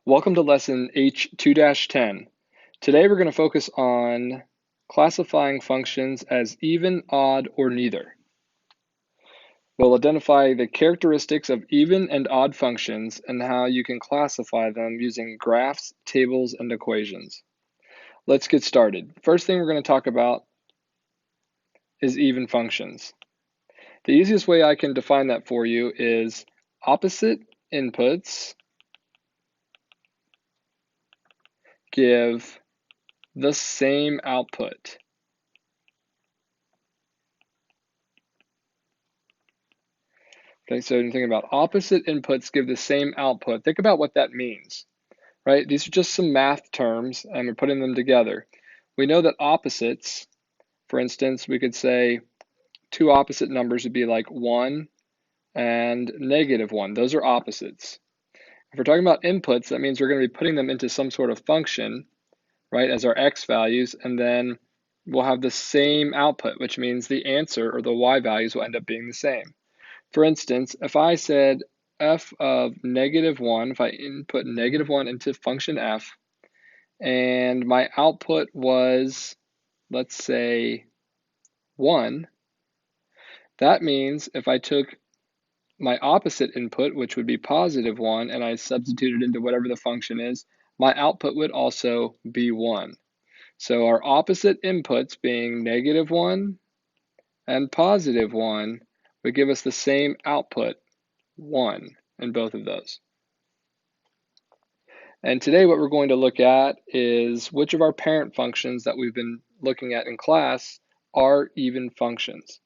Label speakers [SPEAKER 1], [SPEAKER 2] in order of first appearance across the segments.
[SPEAKER 1] Welcome to lesson H2-10. Today we're going to focus on classifying functions as even, odd, or neither. We'll identify the characteristics of even and odd functions and how you can classify them using graphs, tables, and equations. Let's get started. First thing we're going to talk about is even functions. The easiest way I can define that for you is opposite inputs give the same output. Okay, so when you think about opposite inputs give the same output, think about what that means, right? These are just some math terms, and we're putting them together. We know that opposites, for instance, we could say two opposite numbers would be like 1 and -1. Those are opposites. If we're talking about inputs, that means we're going to be putting them into some sort of function, right, as our x values, and then we'll have the same output, which means the answer or the y values will end up being the same. For instance, if I said f of -1, if I input -1 into function f, and my output was, let's say, 1, that means if I took my opposite input, which would be +1, and I substituted into whatever the function is, my output would also be 1. So our opposite inputs being -1 and +1 would give us the same output, 1, in both of those. And today what we're going to look at is which of our parent functions that we've been looking at in class are even functions.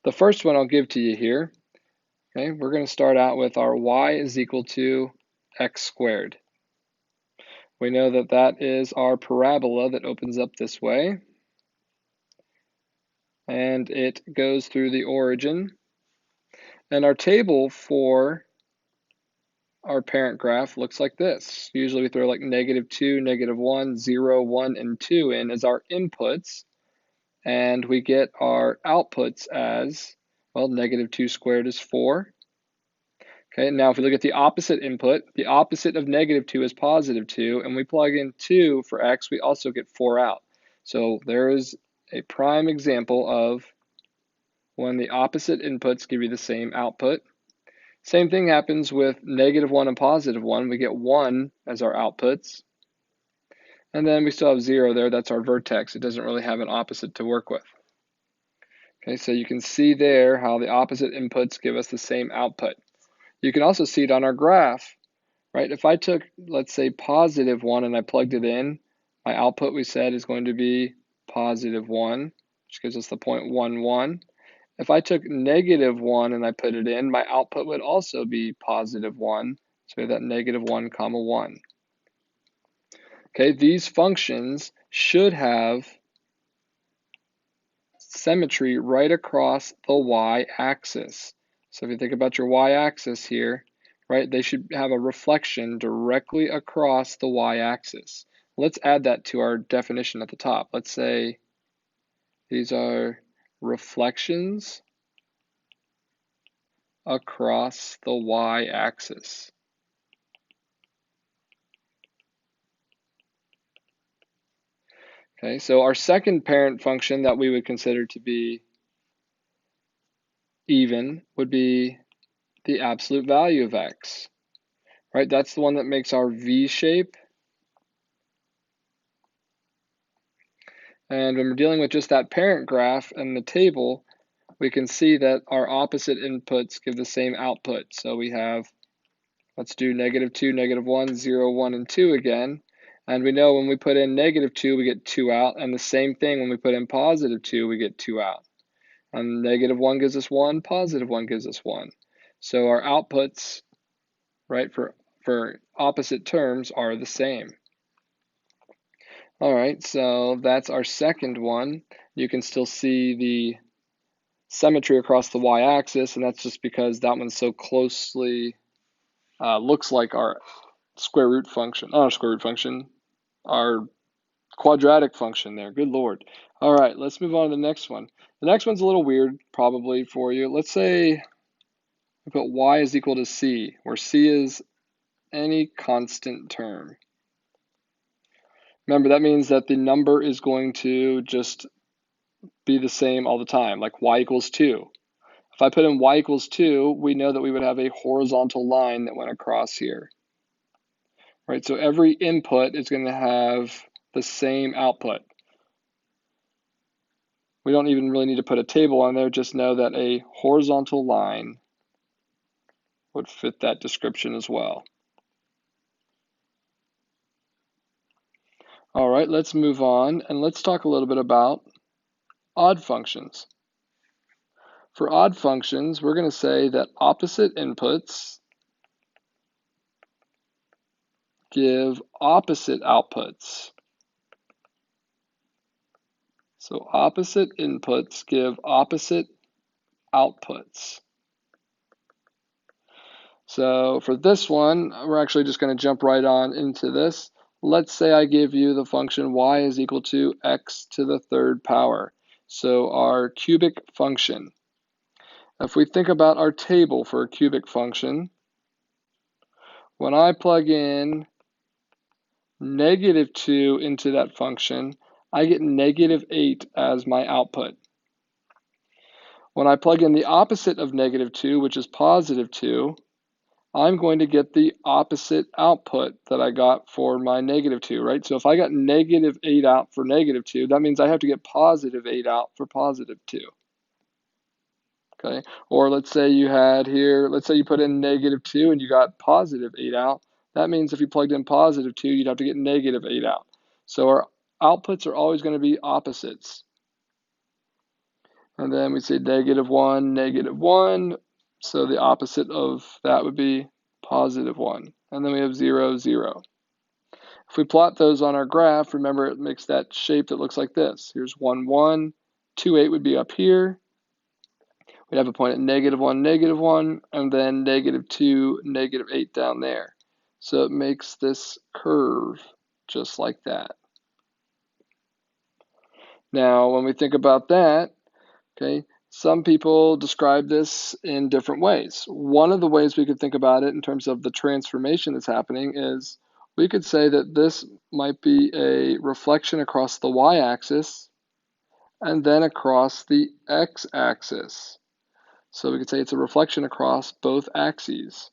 [SPEAKER 1] The first one I'll give to you here, okay, we're going to start out with our y is equal to x squared. We know that that is our parabola that opens up this way, and it goes through the origin. And our table for our parent graph looks like this. Usually we throw like -2, -1, 0, 1, and 2 in as our inputs, and we get our outputs as, well, -2 squared is 4. Okay, now if we look at the opposite input, the opposite of -2 is +2, and we plug in 2 for x, we also get 4 out. So there is a prime example of when the opposite inputs give you the same output. Same thing happens with -1 and +1. We get 1 as our outputs. And then we still have 0 there. That's our vertex. It doesn't really have an opposite to work with. Okay, so you can see there how the opposite inputs give us the same output. You can also see it on our graph, right? If I took, let's say, +1 and I plugged it in, my output we said is going to be +1, which gives us the point 1, 1. If I took -1 and I put it in, my output would also be +1. So we have that -1, 1. Okay, these functions should have symmetry right across the y-axis. So if you think about your y-axis here, right, they should have a reflection directly across the y-axis. Let's add that to our definition at the top. Let's say these are reflections across the y-axis. Okay, so our second parent function that we would consider to be even would be the absolute value of x, right? That's the one that makes our V shape. And when we're dealing with just that parent graph and the table, we can see that our opposite inputs give the same output. So we have, let's do -2, -1, 0, 1, and 2 again. And we know when we put in -2, we get 2 out. And the same thing when we put in +2, we get 2 out. And -1 gives us 1, +1 gives us 1. So our outputs, right, for opposite terms are the same. All right, so that's our second one. You can still see the symmetry across the y-axis, and that's just because that one so closely looks like our square root function, not our square root function, our quadratic function there. Good Lord. All right, let's move on to the next one. The next one's a little weird probably for you. Let's say we put y is equal to c, where c is any constant term. Remember, that means that the number is going to just be the same all the time, like y equals 2. If I put in y equals 2, we know that we would have a horizontal line that went across here. Right, so every input is going to have the same output. We don't even really need to put a table on there, just know that a horizontal line would fit that description as well. All right, let's move on and let's talk a little bit about odd functions. For odd functions, we're going to say that opposite inputs give opposite outputs. So opposite inputs give opposite outputs. So for this one, we're actually just going to jump right on into this. Let's say I give you the function y is equal to x to the third power. So our cubic function. If we think about our table for a cubic function, when I plug in -2 into that function, I get -8 as my output. When I plug in the opposite of -2, which is +2, I'm going to get the opposite output that I got for my -2, right? So if I got -8 out for -2, that means I have to get +8 out for +2. Okay, or let's say you had here, let's say you put in -2 and you got +8 out. That means if you plugged in +2, you'd have to get -8 out. So our outputs are always going to be opposites. And then we say -1, -1. So the opposite of that would be +1. And then we have 0, 0. If we plot those on our graph, remember it makes that shape that looks like this. Here's 1, 1. 2, 8 would be up here. We'd have a point at -1, -1, and then -2, -8 down there. So it makes this curve just like that. Now, when we think about that, okay, some people describe this in different ways. One of the ways we could think about it in terms of the transformation that's happening is we could say that this might be a reflection across the y-axis and then across the x-axis. So we could say it's a reflection across both axes.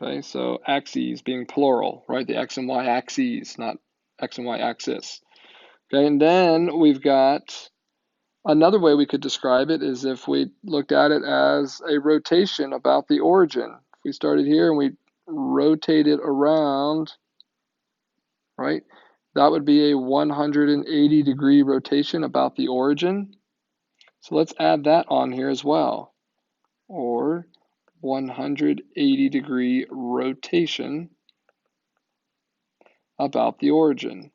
[SPEAKER 1] Okay, so axes being plural, right? The x and y axes, not x and y axis. Okay, and then we've got another way we could describe it is if we looked at it as a rotation about the origin. If we started here and we rotate it around, right? That would be a 180-degree rotation about the origin. So let's add that on here as well. Or 180-degree rotation about the origin.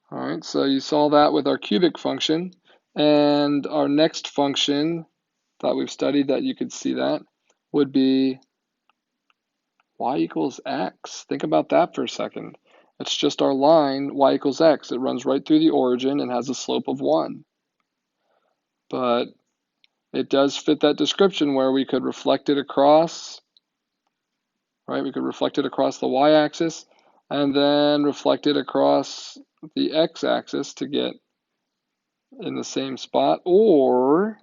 [SPEAKER 1] All right, so you saw that with our cubic function. And our next function that we've studied that you could see that would be y equals x. Think about that for a second. It's just our line, y equals x. It runs right through the origin and has a slope of 1. But it does fit that description where we could reflect it across, right? We could reflect it across the y-axis and then reflect it across the x-axis to get in the same spot, or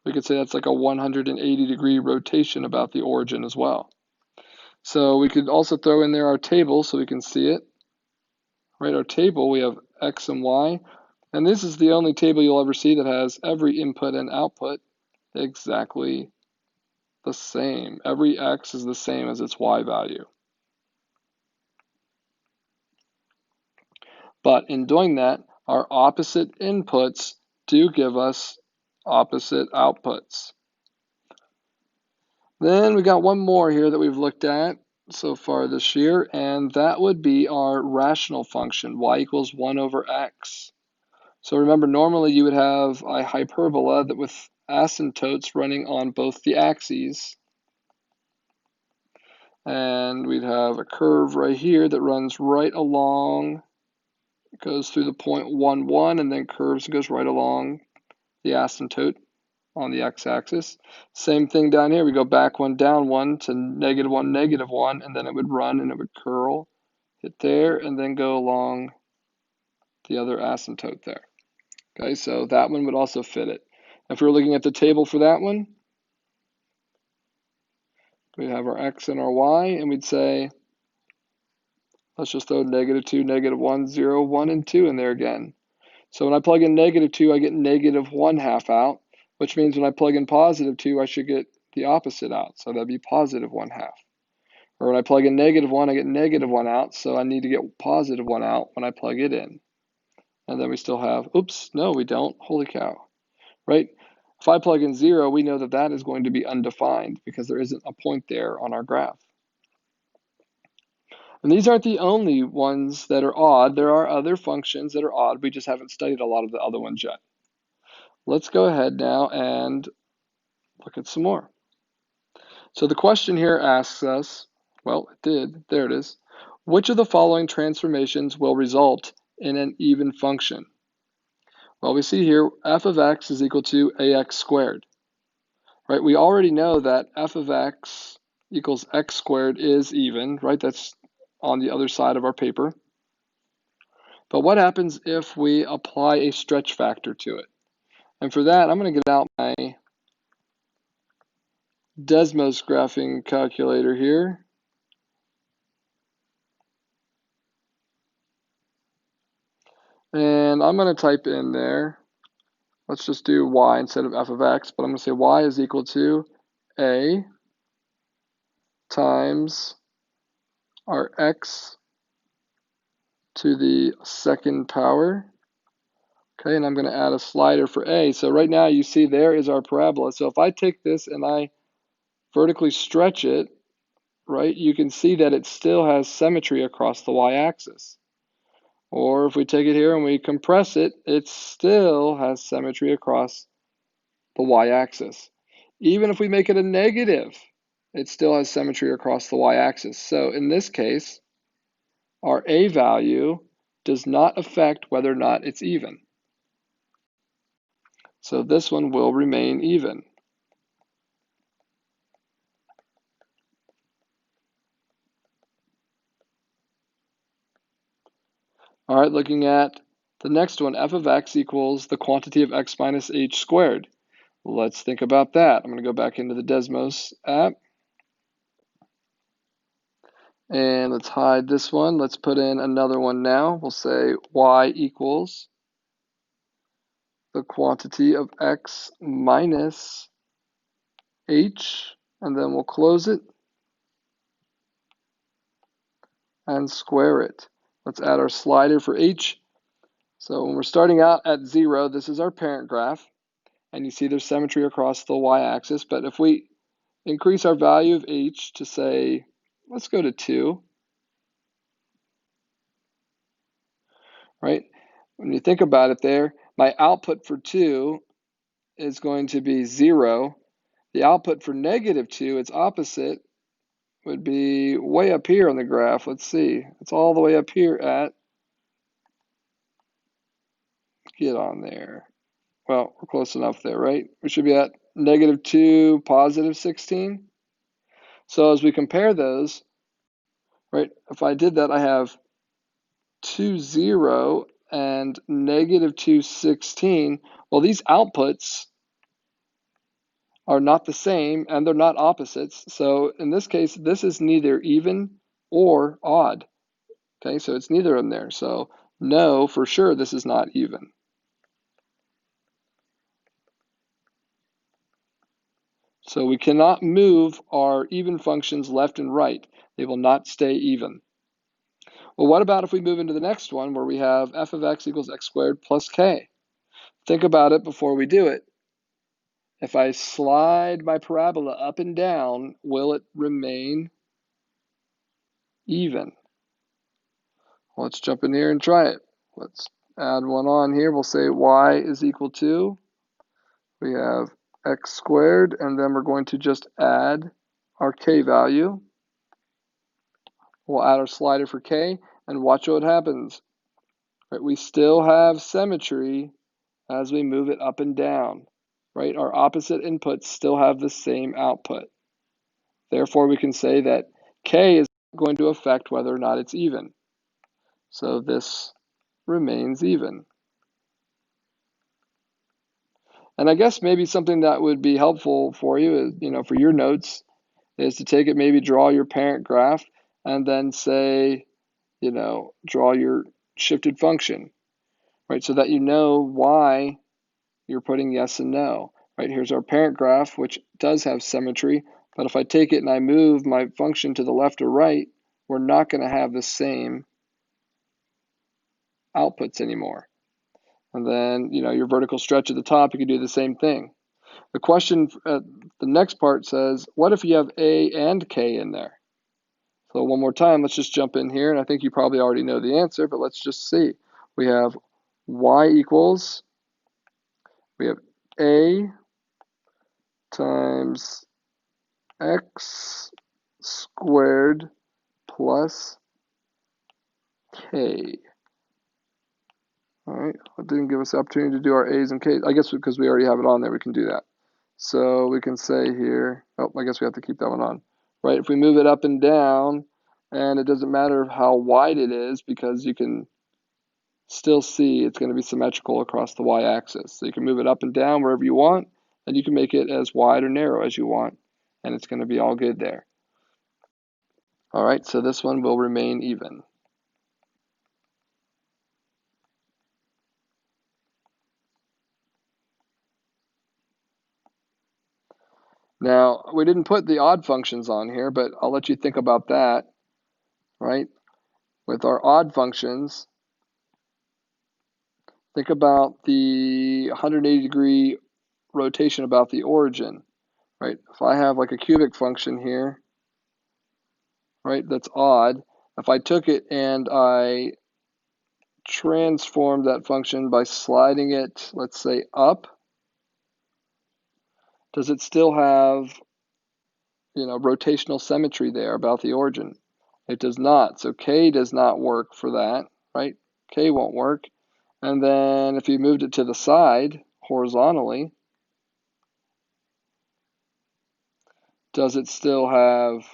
[SPEAKER 1] we could say that's like a 180-degree rotation about the origin as well. So we could also throw in there our table so we can see it. Right, our table, we have x and y, and this is the only table you'll ever see that has every input and output exactly the same. Every x is the same as its y value. But in doing that, our opposite inputs do give us opposite outputs. Then we got one more here that we've looked at so far this year, and that would be our rational function, y equals 1 over x. So remember, normally you would have a hyperbola that with asymptotes running on both the axes. And we'd have a curve right here that runs right along, goes through the point 1, 1, and then curves and goes right along the asymptote on the x-axis. Same thing down here. We go back 1, down 1 to -1, -1, and then it would run and it would curl, hit there, and then go along the other asymptote there. Okay, so that one would also fit it. If we're looking at the table for that one, we'd have our x and our y, and we'd say, let's just throw -2, -1, 0, 1, and 2 in there again. So when I plug in -2, I get -1/2 out, which means when I plug in +2, I should get the opposite out. So that'd be +1/2. Or when I plug in -1, I get -1 out, so I need to get +1 out when I plug it in. And then we still have, oops, no, we don't. Holy cow, right? If I plug in 0, we know that that is going to be undefined because there isn't a point there on our graph. And these aren't the only ones that are odd. There are other functions that are odd. We just haven't studied a lot of the other ones yet. Let's go ahead now and look at some more. So the question here asks us, well, it did, there it is. Which of the following transformations will result in an even function? Well, we see here f of x is equal to ax squared. Right, we already know that f of x equals x squared is even, right? That's on the other side of our paper. But what happens if we apply a stretch factor to it? And for that, I'm going to get out my Desmos graphing calculator here. And I'm going to type in there, let's just do y instead of f of x, but I'm going to say y is equal to a times our x to the second power. Okay, and I'm going to add a slider for a. So right now you see there is our parabola. So if I take this and I vertically stretch it, right, you can see that it still has symmetry across the y-axis. Or if we take it here and we compress it, it still has symmetry across the y-axis. Even if we make it a negative, it still has symmetry across the y-axis. So in this case, our a value does not affect whether or not it's even. So this one will remain even. All right, looking at the next one, f of x equals the quantity of x minus h squared. Let's think about that. I'm going to go back into the Desmos app. And let's hide this one. Let's put in another one now. We'll say y equals the quantity of x minus h, and then we'll close it and square it. Let's add our slider for h. So when we're starting out at 0, this is our parent graph, and you see there's symmetry across the y-axis, but if we increase our value of h to say, let's go to 2, right? When you think about it there, my output for 2 is going to be 0. The output for -2, its opposite, would be way up here on the graph. Let's see. It's all the way up here at, get on there. Well, we're close enough there, right? We should be at -2, +16. So as we compare those, right, if I did that, I have 2, 0 and -2, 16. Well, these outputs are not the same and they're not opposites. So in this case, this is neither even or odd. Okay, so it's neither of them there. So no, for sure, this is not even. So we cannot move our even functions left and right. They will not stay even. Well, what about if we move into the next one where we have f of x equals x squared plus k? Think about it before we do it. If I slide my parabola up and down, will it remain even? Let's jump in here and try it. Let's add one on here. We'll say y is equal to, we have x squared, and then we're going to just add our k value. We'll add our slider for k, and watch what happens. Right, we still have symmetry as we move it up and down. Right, our opposite inputs still have the same output. Therefore, we can say that k is going to affect whether or not it's even. So this remains even. And I guess maybe something that would be helpful for you is, for your notes, is to take it, maybe draw your parent graph, and then say, draw your shifted function, right? So that you know why you're putting yes and no, right? Here's our parent graph, which does have symmetry, but if I take it and I move my function to the left or right, we're not going to have the same outputs anymore. And then, your vertical stretch at the top, you can do the same thing. The question, the next part says, what if you have A and K in there? So one more time, let's just jump in here, and I think you probably already know the answer, but let's just see. We have y equals, we have A times x squared plus k. All right, it didn't give us the opportunity to do our a's and k's. I guess because we already have it on there, we can do that. So we can say here, I guess we have to keep that one on. Right, if we move it up and down, and it doesn't matter how wide it is because you can still see it's going to be symmetrical across the y-axis. So you can move it up and down wherever you want, and you can make it as wide or narrow as you want, and it's going to be all good there. All right, so this one will remain even. Now, we didn't put the odd functions on here, but I'll let you think about that, right? With our odd functions, think about the 180-degree rotation about the origin, right? If I have like a cubic function here, right, that's odd, if I took it and I transformed that function by sliding it, let's say, up, does it still have, rotational symmetry there about the origin? It does not. So k does not work for that, right? K won't work. And then if you moved it to the side horizontally, does it still have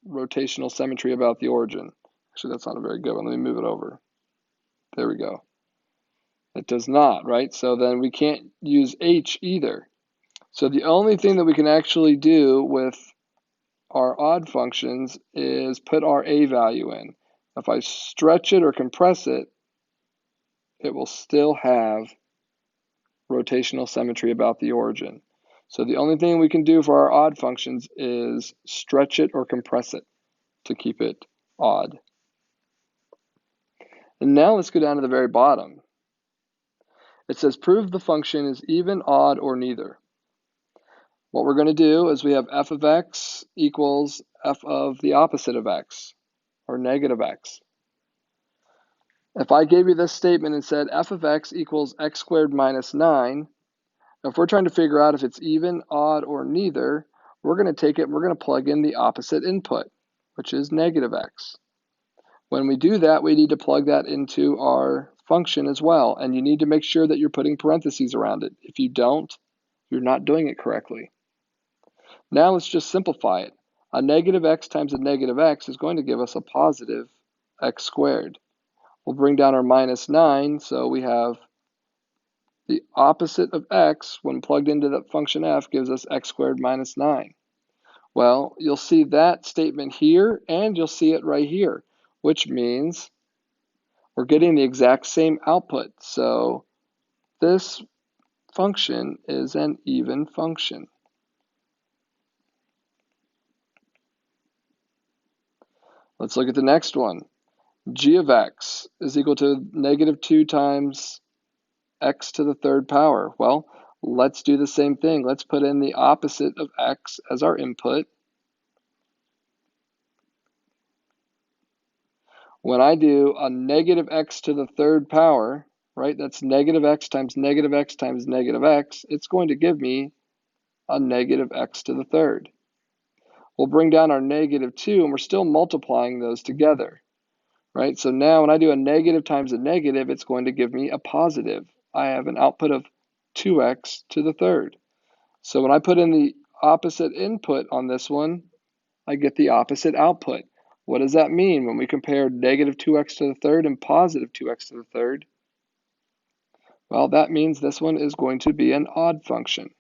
[SPEAKER 1] rotational symmetry about the origin? Actually, that's not a very good one. Let me move it over. There we go. It does not, right? So then we can't use h either. So the only thing that we can actually do with our odd functions is put our a value in. If I stretch it or compress it, it will still have rotational symmetry about the origin. So the only thing we can do for our odd functions is stretch it or compress it to keep it odd. And now let's go down to the very bottom. It says prove the function is even, odd, or neither. What we're going to do is we have f of x equals f of the opposite of x, or negative x. If I gave you this statement and said f of x equals x squared minus 9, if we're trying to figure out if it's even, odd, or neither, we're going to take it, we're going to plug in the opposite input, which is negative x. When we do that, we need to plug that into our function as well, and you need to make sure that you're putting parentheses around it. If you don't, you're not doing it correctly. Now let's just simplify it. A negative x times a negative x is going to give us a positive x squared. We'll bring down our minus 9, so we have the opposite of x when plugged into the function f gives us x squared minus 9. Well, you'll see that statement here, and you'll see it right here, which means we're getting the exact same output. So this function is an even function. Let's look at the next one. G of x is equal to negative 2 times x to the third power. Well, let's do the same thing. Let's put in the opposite of x as our input. When I do a negative x to the third power, right? That's negative x times negative x times negative x. It's going to give me a negative x to the third. We'll bring down our negative 2, and we're still multiplying those together, right? So now when I do a negative times a negative, it's going to give me a positive. I have an output of 2x to the third. So when I put in the opposite input on this one, I get the opposite output. What does that mean when we compare negative 2x to the third and positive 2x to the third? Well, that means this one is going to be an odd function.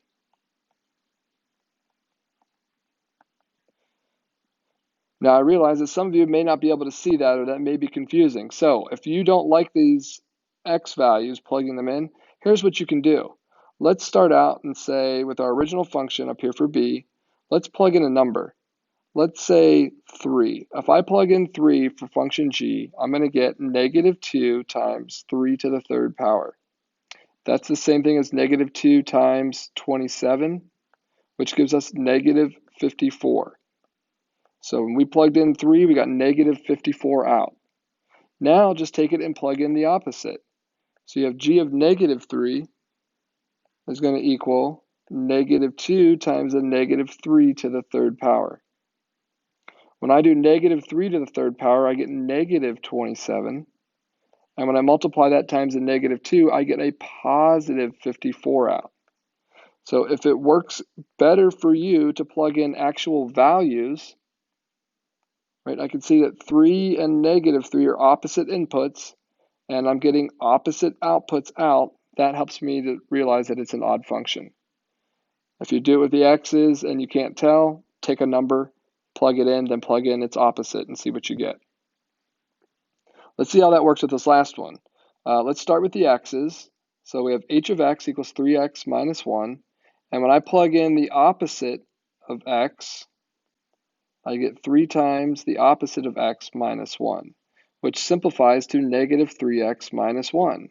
[SPEAKER 1] Now, I realize that some of you may not be able to see that, or that may be confusing. So if you don't like these x values, plugging them in, here's what you can do. Let's start out and say, with our original function up here for b, let's plug in a number. Let's say 3. If I plug in 3 for function g, I'm going to get negative 2 times 3 to the third power. That's the same thing as negative 2 times 27, which gives us negative 54. So when we plugged in 3, we got negative 54 out. Now just take it and plug in the opposite. So you have g of negative 3 is going to equal negative 2 times a negative 3 to the third power. When I do negative 3 to the third power, I get negative 27. And when I multiply that times a negative 2, I get a positive 54 out. So if it works better for you to plug in actual values, right, I can see that 3 and negative 3 are opposite inputs, and I'm getting opposite outputs out. That helps me to realize that it's an odd function. If you do it with the x's and you can't tell, take a number, plug it in, then plug in its opposite and see what you get. Let's see how that works with this last one. Let's start with the x's. So we have h of x equals 3x minus 1. And when I plug in the opposite of x, I get 3 times the opposite of x minus 1, which simplifies to negative 3x minus 1.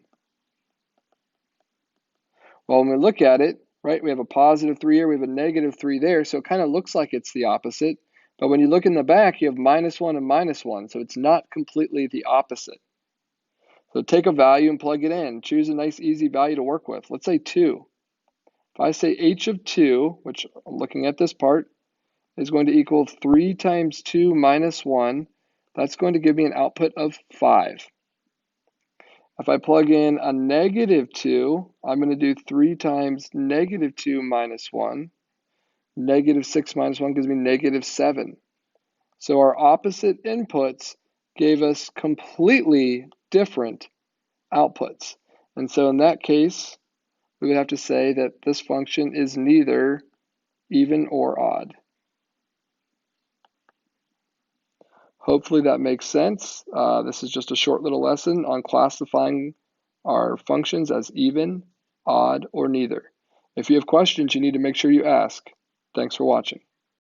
[SPEAKER 1] Well, when we look at it, right, we have a positive 3 here, we have a negative 3 there, so it kind of looks like it's the opposite. But when you look in the back, you have minus 1 and minus 1, so it's not completely the opposite. So take a value and plug it in. Choose a nice, easy value to work with. Let's say 2. If I say h of 2, which I'm looking at this part, is going to equal 3 times 2 minus 1, that's going to give me an output of 5. If I plug in a negative 2, I'm going to do 3 times negative 2 minus 1. Negative 6 minus 1 gives me negative 7. So our opposite inputs gave us completely different outputs. And so in that case, we would have to say that this function is neither even or odd. Hopefully that makes sense. This is just a short little lesson on classifying our functions as even, odd, or neither. If you have questions, you need to make sure you ask. Thanks for watching.